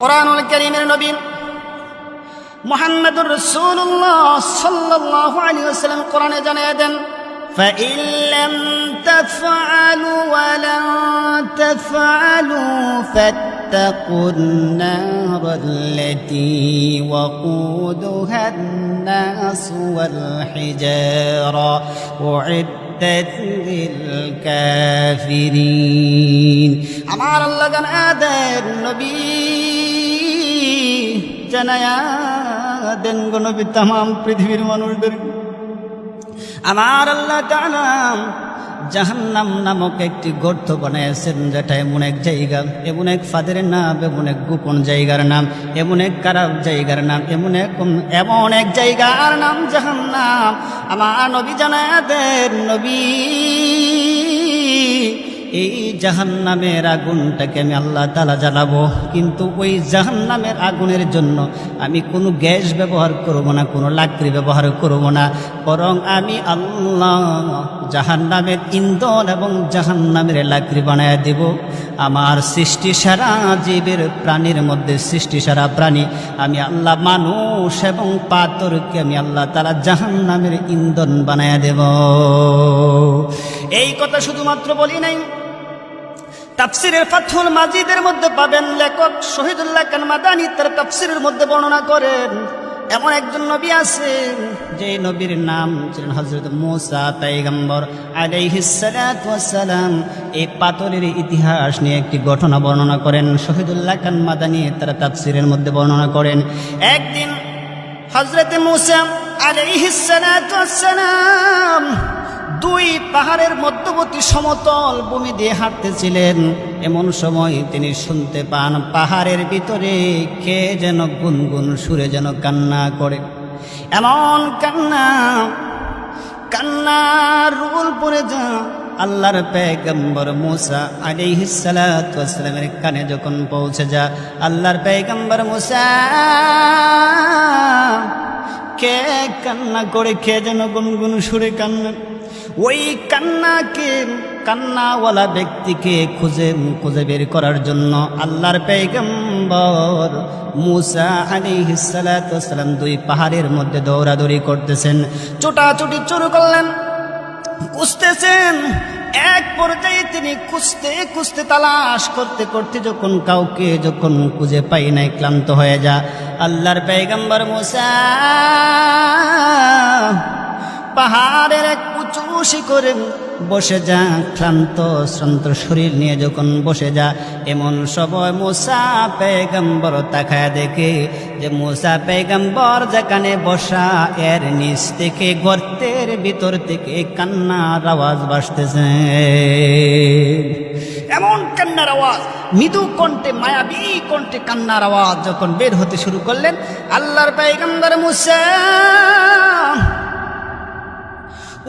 কুরআনুল কারীমের নবী মুহাম্মদুর রাসূলুল্লাহ সাল্লাল্লাহু আলাইহি ওয়াসাল্লাম কোরআনে জানিয়ে দেন فَإِن لَّمْ تَفْعَلُوا وَلَن تَفْعَلُوا فَاتَّقُوا النَّارَ الَّتِي وَقُودُهَا النَّاسُ وَالْحِجَارَةُ أُعِدَّتْ لِلْكَافِرِينَ আমার আল্লাহ জানায়া দেন নবী জানায়া দেন গো নবী तमाम পৃথিবীর মানুষদের আমার আল্লাহ তাআলা জাহান্নাম নামক একটি গর্ত বানিয়েছেন, যেটা এমন এক জায়গা, এমন এক ফাদের নাম, এমন এক গোপন জায়গার নাম, এমন এক খারাপ জায়গার নাম, এমন এক জায়গার নাম জাহান্নাম। আমার নবী জানায়া দেন নবী এই জাহান্নামের আগুনটাকে আমি আল্লাহ তাআলা জ্বালাবো, কিন্তু ওই জাহান্নামের আগুনের জন্য আমি কোনো গ্যাস ব্যবহার করব না, কোনো লাকড়ি ব্যবহার করব না, বরং আমি আল্লাহ জাহান্নামের ইন্ধন এবং জাহান্নামের লাকড়ি বানায় দেব। আমার সৃষ্টি সারা জীবের প্রাণীর মধ্যে সৃষ্টি সারা প্রাণী আমি আল্লাহ মানুষ এবং পাথরকে আমি আল্লাহ তাআলা জাহান্নামের ইন্ধন বানায় দেব। এই কথা শুধুমাত্র বলি নাই, তাফসিরের ফাথুল মাজিদের মধ্যে পাবেন লেখক শহীদুল্লাহ খান মাদানী তার তাফসিরের মধ্যে বর্ণনা করেন এমন একজন নবী আছেন যে নবীর নাম ছিলেন হযরত মূসা পয়গম্বর আলাইহিস সালাতু ওয়াস সালাম। এই পাথরের ইতিহাস নিয়ে একটি ঘটনা বর্ণনা করেন শহীদুল্লাহ খান মাদানী তার তাফসিরের মধ্যে বর্ণনা করেন। একদিন হযরত মূসা আলাইহিস সালাতু ওয়াস সালাম দুই পাহাড়ের মধ্যবর্তী সমতল ভূমি দিয়ে হাঁটতেছিলেন। এমন সময় তিনি শুনতে পান পাহাড়ের ভিতরে কে যেন গুনগুন সুরে যেন কান্না করে। এমন কান্নার রুল পড়ে যা আল্লাহর পয়গম্বর মূসা আলাইহিস সালাতু ওয়াস সালামের কানে যখন পৌঁছে যা, আল্লাহর পয়গম্বর মূসা কে কান্না করে, কে যেন গুনগুন সুরে কান্না, ওই কান্নাওয়ালা ব্যক্তিকে খুঁজে বের করার জন্য আল্লাহর পয়গম্বর মূসা আলাইহিস সালাতু ওয়াস সালাম দুই পাহাড়ের মধ্যে দৌড়াদৌড়ি করতেছেন, ছোটাছুটি শুরু করলেন, খুঁজতেছেন। এক পর্যায়ে তিনি খুঁজতে তালাশ করতে করতে যখন কাউকে খুঁজে পাই নাই, ক্লান্ত হয়ে যা, আল্লাহর পয়গম্বর মূসা পাহাড়ের এক উঁচু শিখরে বসে যা, ক্লান্ত শ্রান্ত শরীর নিয়ে যখন বসে যা, এমন সময় মূসা পয়গম্বর তাকায় দেখে যে মূসা পয়গম্বর যেখানে বসা এর নিচ থেকে গর্তের ভিতর থেকে কান্নার আওয়াজ ভাসতেছে। এমন কান্নার আওয়াজ, মৃদু কণ্ঠে মায়াবী কণ্ঠে কান্নার আওয়াজ যখন বের হতে শুরু করলেন, আল্লাহর পয়গম্বর মূসা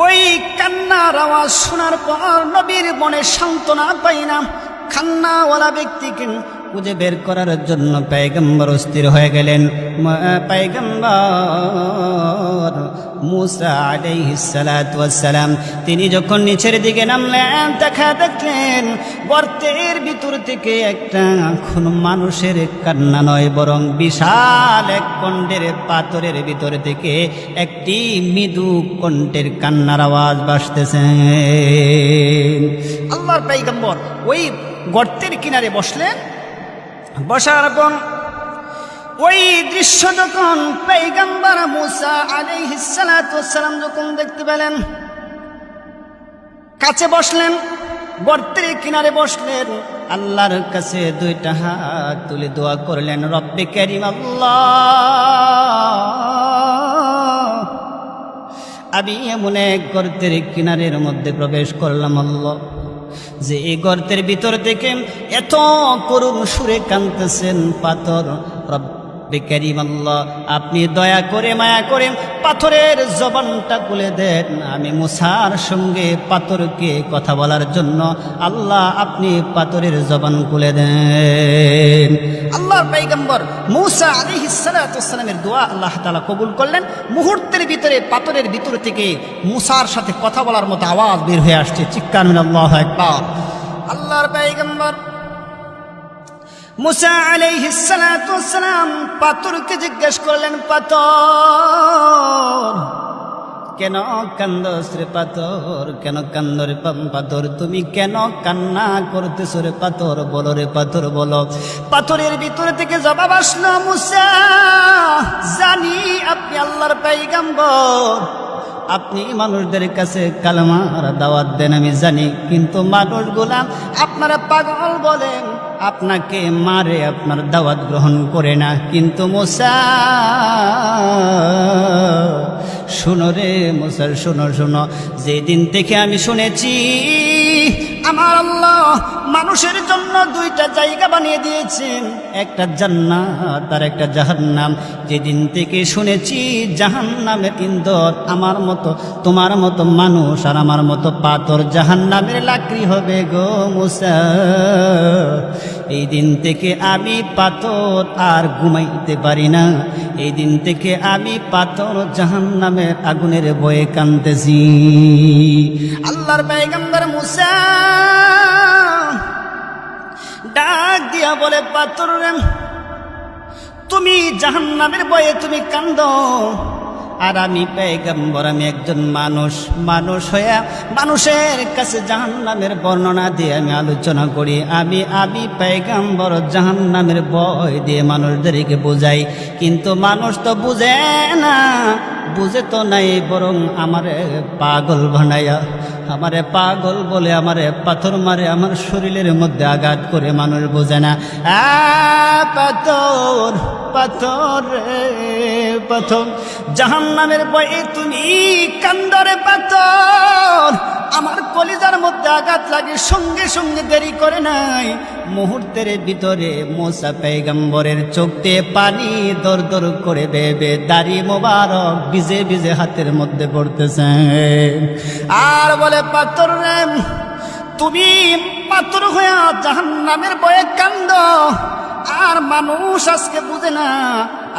ওই কান্নার আওয়াজ শোনার পর নবীর মনে সান্ত্বনা পাই না, কান্নাওয়ালা ব্যক্তিকে খুঁজে বের করার জন্য পয়গম্বর অস্থির হয়ে গেলেন। পয়গম্বর মূসা আলাইহিস সালাতু ওয়াস সালাম তিনি যখন নিচের দিকে নামলেন, দেখলেন গর্তের ভিতর থেকে একটা কোনো মানুষের কান্না নয়, বরং বিশাল এক কণ্ঠের পাথরের ভিতর থেকে একটি মৃদু কণ্ঠের কান্নার আওয়াজ ভাসতেছে। আল্লাহর পয়গম্বর ওই গর্তের কিনারে বসলেন, বসার পর ওই দৃশ্য যখন পয়গম্বর মূসা আলাইহিস সালাতু ওয়াস সালাম যখন দেখতে পেলেন, কাছে বসলেন, গর্তের কিনারে বসলেন, আল্লাহর কাছে দুইটা হাত তুলে দোয়া করলেন, রব্বে কারীম আল্লাহ, আমি এমন এক গর্তের কিনারের মধ্যে প্রবেশ করলাম আল্লাহ, যে এই গর্তের ভিতর থেকে এত করুণ সুরে কাঁদতেছেন পাথর। রব্বে কারীম আল্লাহ, আপনি দয়া করে মায়া করে পাথরের জবানটা খুলে দেন, আমি মূসার সঙ্গে পাথরকে কথা বলার জন্য আল্লাহ আপনি পাথরের জবান খুলে দেন। আল্লাহর পয়গম্বর মূসা আলাইহিস সালাতু ওয়াস সালামের দোয়া আল্লাহ তাআলা কবুল করলেন। মুহূর্তের ভিতরে পাথরের ভিতর থেকে মূসার সাথে কথা বলার মতো আওয়াজ বের হয়ে আসছে, চিৎকার মিনাল্লাহু আকবার। আল্লাহর পয়গম্বর মুসা আলাইহিস সালাতু ওয়াস সালাম পাথরকে জিজ্ঞেস করলেন, পাথর কেন কান্দস রে পাথর, কেন কান্দ রে পাথর, তুমি কেন কান্না করতেছ রে পাথর, বলো রে পাথর বলো। পাথরের ভিতর থেকে জবাব আসলো, মুসা জানি আপনি আল্লাহর পয়গম্বর, আপনি মানুষদের কাছে কালেমার দাওয়াত দেন আমি জানি, কিন্তু মানুষগুলা আপনারা পাগল বলেন, আপনাকে মারে, আপনার দাওয়াত গ্রহণ করে না। কিন্তু মুসা শোনো রে মুসা, শোনো শোনো, যেদিন থেকে আমি শুনেছি আমার আল্লাহ মানুষের জন্য দুইটা জায়গা বানিয়ে দিয়েছেন, একটা জান্নাত আর একটা জাহান্নাম, যেদিন থেকে শুনেছি জাহান্নামের ইন্ধন আমার মতো তোমার মতো মানুষ আর আমার মতো পাথর জাহান্নামের লাকড়ি হবে গো মুসা, এই দিন থেকে আমি পাথর আর ঘুমাইতে পারি না, এই দিন থেকে আমি পাথর জাহান্নামের আগুনের বয়ে কাঁদতেছি। আল্লাহর পয়গম্বর মুসা ডাক দিয়া বলে, পাথর তুমি জাহান্নামের বয়ে তুমি কান্দো, আর আমি পয়গম্বর, আমি একজন মানুষ, মানুষ হইয়া মানুষের কাছে জাহান্নামের বর্ণনা দিয়ে আমি আলোচনা করি, আমি পয়গম্বর জাহান্নামের ভয় দিয়ে মানুষদেরকে বোঝাই, কিন্তু মানুষ তো বুঝে না, বুঝে তো নাই, বরং আমারে পাগল বানায়া, আমারে পাগল বলে আমারে পাথর মারে, আমার শরীরের মধ্যে আঘাত করে, মানুষ বোঝে না। পাথর পাথর রে পাথর, জাহান্নামের ভয়ে তুমি কান্দরে পাথর, আমার কলিজার মধ্যে আঘাত লাগে, সঙ্গে সঙ্গে দেরি করে নাই, মুহূর্তের ভিতরে মুসা পয়গম্বরের চোখ দিয়ে পানি দর দর করে বেবে দাড়ি মোবারক ভিজে ভিজে হাতের মধ্যে পড়তেছে, আর বলে, পাথর রে তুমি পাথর হইয়া জাহান্নামের ভয়ে কান্দ, আর মানুষ আজকে বুঝে না,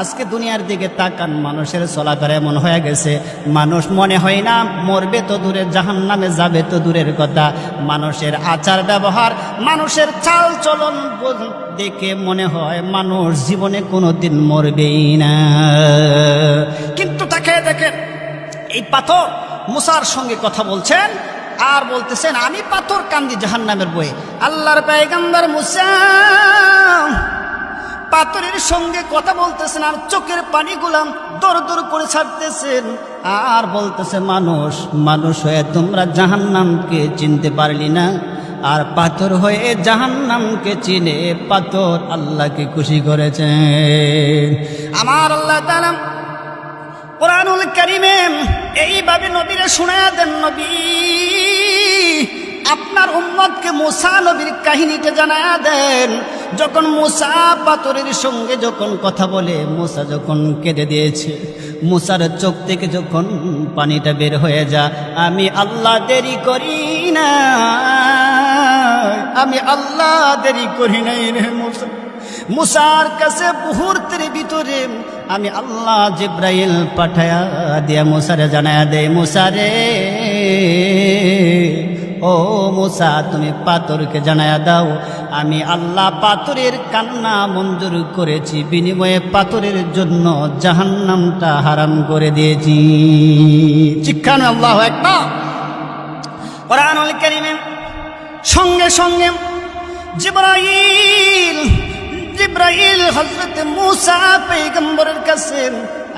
আজকে দুনিয়ার দিকে তাকান, মানুষের চলাফেরা এমন হয়ে গেছে, মানুষ মনে হয় না মরবে তো দূরে, জাহান্নামে যাবে তো দূরের কথা, মানুষের আচার ব্যবহার, মানুষের চাল চলন দেখে মনে হয় মানুষ জীবনে কোনোদিন মরবেই না। কিন্তু তাকে দেখেন, এই পাথর মুসার সঙ্গে কথা বলছেন আর বলতেছেন, আমি পাথর কান্দি জাহান্নামের বয়ে। আল্লাহর পয়গম্বর মুসা পাথরের সঙ্গে কথা বলতেছেন আর চোখের পানিগুলা দর দর করে ছাড়তেছেন, আর বলতেছে, মানুষ মানুষ হয়ে তোমরা জাহান্নামকে চিনতে পারলি না, আর পাথর হয়ে জাহান্নামকে চিনে পাথর আল্লাহকে খুশি করেছেন। আমার আল্লাহ তাআলা কুরআনুল কারীমে এইভাবে নবীরে শোনায়া দেন, নবী আপনার উম্মতকে মুসা নবীর কাহিনীটা জানায়া দেন, যখন মুসা পাথরের সঙ্গে যখন কথা বলে, মুসা যখন কেঁদে দিয়েছে, মুসার চোখ থেকে যখন পানিটা বের হয়ে যায়, আমি আল্লাহ দেরি করি না, আমি আল্লাহ দেরি করি নাই রে মুসা। মুসার কাছে মুহূর্তের ভিতরে আমি আল্লাহ জিব্রাইল পাঠায়া দিয়া মুসারে জানায়া দেয়, মুসা রে, ও মুসা তুমি পাথরকে জানায়া দাও, আমি আল্লাহ পাথরের কান্না মঞ্জুর করেছি, বিনিময়ে পাথরের জন্য জাহান্নামটা হারাম করে দিয়েছি। চিৎকার আল্লাহু আকবার। কুরআনুল কারীমে সঙ্গে সঙ্গে জিব্রাইল হযরত মুসা পয়গম্বরের কাছে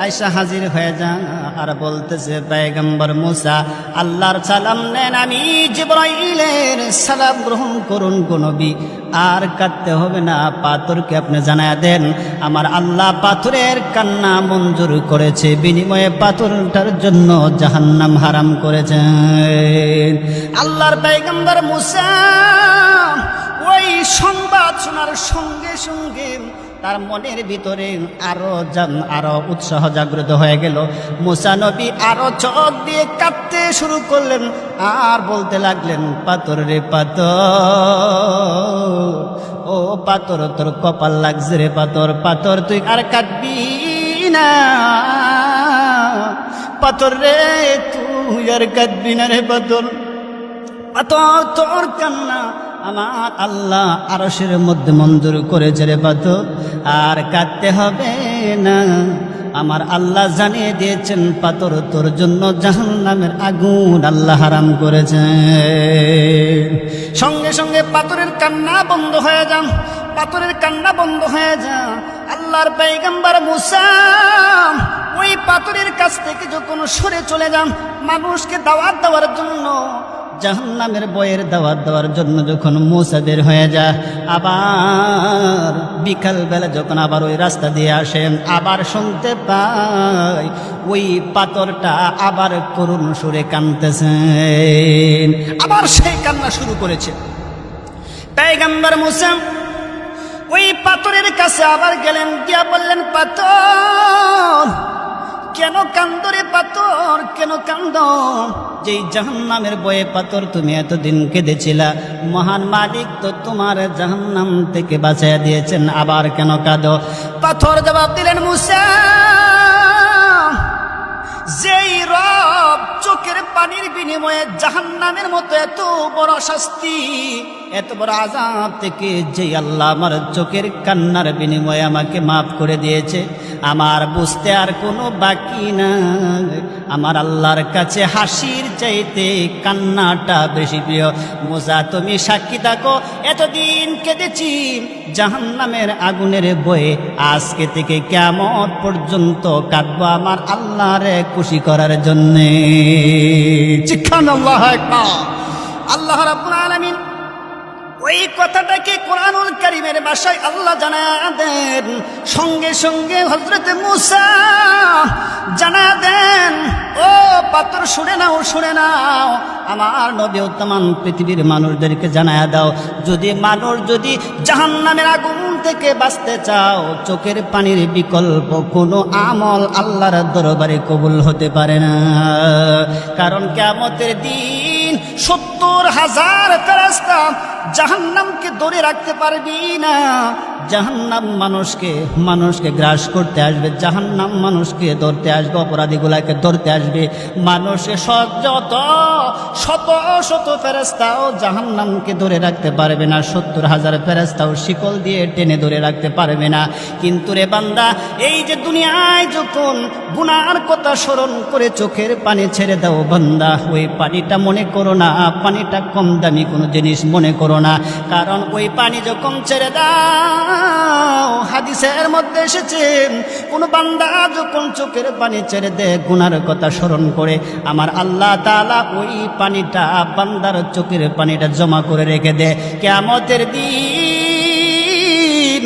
আয়েশা হাজির হয়ে যান আর বলতেছে, পয়গম্বর মুসা আল্লাহর সালাম নেন, আমি জিব্রাইলের সালাম গ্রহণ করুন গো নবী, আর কাঁদতে হবে না, পাথরকে আপনি জানায়া দেন আমার আল্লাহ পাথরের কান্না মঞ্জুর করেছে, বিনিময়ে পাথরটার জন্য জাহান্নাম হারাম করেছেন। আল্লাহর পয়গম্বর মুসা ওই সংবাদ শোনার সঙ্গে সঙ্গে তার মনের ভিতরে আরো উৎসাহ জাগ্রত হয়ে গেল। মুসা নবী আরো চোখ দিয়ে কাঁদতে শুরু করলেন আর বলতে লাগলেন, পাথর রে পাথর, ও পাথর তোর কপাল লাগছে রে পাথর, পাথর তুই আর কাঁদবি না, পাথর রে তুই আর কাঁদবি না রে পাথর, পাথর তোর কান্না আমার আল্লাহ আরশের মধ্যে মঞ্জুর করেছে রে পাথর, আর কাঁদতে হবে না। আমার আল্লাহ জানিয়ে দিয়েছেন পাথর তোর জন্য জাহান্নামের আগুন আল্লাহ হারাম করেছে। সঙ্গে সঙ্গে পাথরের কান্না বন্ধ হয়ে যান, পাথরের কান্না বন্ধ হয়ে যা। আল্লাহর পয়গম্বর মুসা ওই পাথরের কাছ থেকে যখন সরে চলে যান, মানুষকে দাওয়াত দেওয়ার জন্য, জাহান্নামের বয়ের দাওয়াত দেওয়ার জন্য যখন মুসা বের হয়ে যায়, আবার বিকালবেলা যখন আবার ওই রাস্তা দিয়ে আসেন, আবার শুনতে পাই ওই পাথরটা আবার করুণ সুরে কাঁদতেছেন, আবার সেই কান্না শুরু করেছে। পয়গম্বর মুসা ওই পাথরের কাছে আবার গেলেন, গিয়া বললেন, পাথর কেন কান্দ রে পাথর, কেন কান্দ? যেই জাহান্নামের বয়ে পাথর তুমি এতদিন কেঁদেছিলা, মহান মালিক তো তোমার জাহান্নাম থেকে বাঁচাইয়া দিয়েছেন, আবার কেন কাঁদো? পাথর জবাব দিলেন, মুসা যেই রব চোখের পানির বিনিময়ে জাহান্নামের মতো এত বড় শাস্তি, এত বড় আযাব থেকে যেই আল্লাহ আমার চোখের কান্নার বিনিময়ে আমাকে মাফ করে দিয়েছে, আমার বুঝতে আর কোনো বাকি নাই। আমার আল্লাহর কাছে হাসির চাইতে কান্নাটা বেশি প্রিয়। মুসা তুমি সাক্ষী থাকো, এতদিন কেঁদেছি জাহান্নামের আগুনের বয়ে, আজকে থেকে কিয়ামত পর্যন্ত কাঁদবো আমার আল্লাহরে খুশি করার জন্যে। সুবহানাল্লাহ, আল্লাহ রাব্বুল আলামিন ওই কথাটাকে কোরআনুল কারীমের ভাষায় আল্লাহ জানায়া দেন। সঙ্গে সঙ্গে হযরত মুসা জানায়া দেন, ও পাথর শুনে নাও, শুনে নাও, আমার নবী উত্তম পৃথিবীর মানুষদেরকে জানায়া দাও, যদি জাহান্নামের আগুন থেকে বাঁচতে চাও, চোখের পানির বিকল্প কোনো আমল আল্লাহর দরবারে কবুল হতে পারে না। কারণ কিয়ামতের দিন ৭০,০০০ ফেরেশতা জাহান্নামকে ধরে রাখতে পারবি না। জাহান্নাম মানুষকে গ্রাস করতে আসবে, জাহান্নাম মানুষকে ধরতে আসবে, অপরাধীগুলাকে ধরতে আসবে। মানুষের শত শত ফেরেশতাও জাহান্নামকে ধরে রাখতে পারবে না, ৭০,০০০ ফেরেশতাও শিকল দিয়ে টেনে ধরে রাখতে পারবে না। কিন্তু রে বান্দা, এই যে দুনিয়ায় যখন গুনার কথা স্মরণ করে চোখের পানি ছেড়ে দাও বান্দা, ওই পানিটা মনে করো না, পানিটা কম দামি কোনো জিনিস মনে করো না। কারণ ওই পানি যখন ছেড়ে দাও, হাদিসের মধ্যে এসেছে, কোন বান্দা যখন চোখের পানি ছেড়ে দেয়, গুনার কথা স্মরণ করে, আমার আল্লাহ তাআলা ওই পানিটা, বান্দার চোখের পানিটা জমা করে রেখে দেয়। কিয়ামতের দিন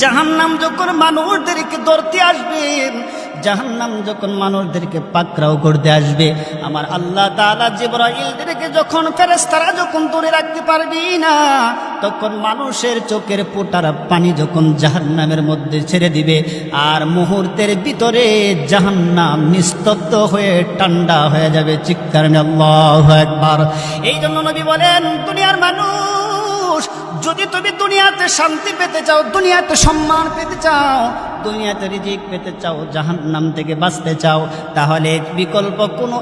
জাহান্নাম যখন মানুষদেরকে ধরতে আসবে, জাহান্নাম যখন মানুষদেরকে পাকড়াও করতে আসবে, আমার আল্লাহ তাআলা জিবরাইলদেরকে যখন ফেরেশতারা যখন ধরে রাখতে পারবি না, তখন মানুষের চোখের ফোঁটার পানি যখন জাহান্নামের মধ্যে ছেড়ে দিবে, আর মুহূর্তের ভিতরে জাহান্নাম নিস্তব্ধ হয়ে ঠান্ডা হয়ে যাবে। চিৎকার করে আল্লাহু আকবার। এই জন্য নবী বলেন, দুনিয়ার মানুষ, যদি তুমি দুনিয়াতে শান্তি পেতে চাও, দুনিয়াতে সম্মান পেতে চাও, দুনিয়াতে রিজিক পেতে চাও, জাহান্নাম থেকে বাঁচতে চাও, তাহলে বিকল্প কোনো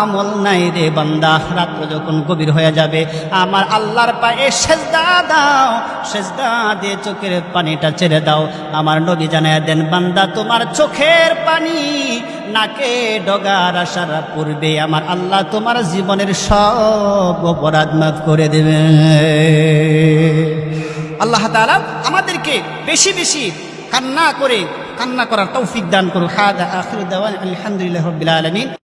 আমল নাই রে বান্দা। রাত্র যখন গভীর হয়ে যাবে, আমার আল্লাহর পায়ে সেজদা দাও, সেজদা দিয়ে চোখের পানিটা ছেড়ে দাও। আমার নবী জানায়া দেন, বান্দা তোমার চোখের পানি নাকে ডগার আসার পূর্বে আমার আল্লাহ তোমার জীবনের সব অপরাধ মাফ করে দেবে। আল্লাহ তাআলা আমাদেরকে বেশি বেশি কান্না করার তৌফিক দান করুন। হাদা আখিরু দাওয়ানা আলহামদুলিল্লাহি রাব্বিল আলামিন।